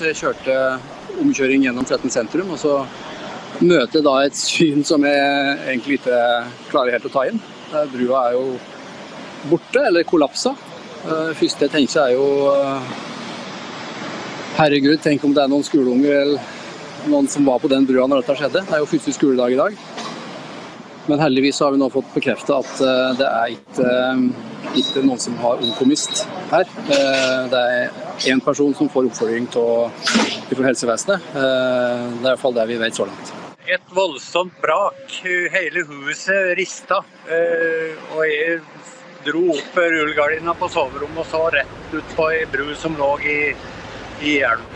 Jeg kjørte omkjøring gjennom Tretten sentrum, og så møter jeg da et syn som jeg egentlig ikke klarer helt å ta inn. Brua er jo borte, eller kollapsa. Det første jeg tenker er jo herregud, tenk om det er noen skoleunger eller noen som var på den brua når dette skjedde. Det er jo første skoledag i dag. Men heldigvis har vi nå fått bekreftet at det er ikke noen som har omkommist her. Det er en person som får oppfølging fra helsevesenet. Det er i hvert fall det vi vet så langt. Et voldsomt brak. Hele huset ristet. Og jeg dro opp rullegardina på soverommet og så rett ut på en bru som lå i elven.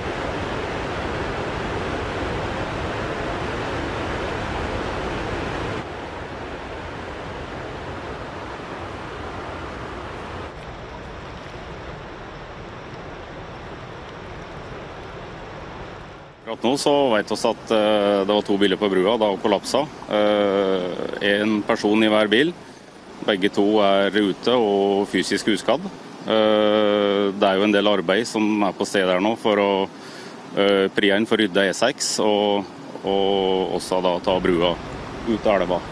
Akkurat nå så vet vi at det var 2 biler på brua da kollapsa. En person i hver bil. Begge 2 er ute og fysisk uskadd. Det er jo en del arbeid som er på stedet her nå for å pri inn for rydde E6 og også da ta brua ut av elva.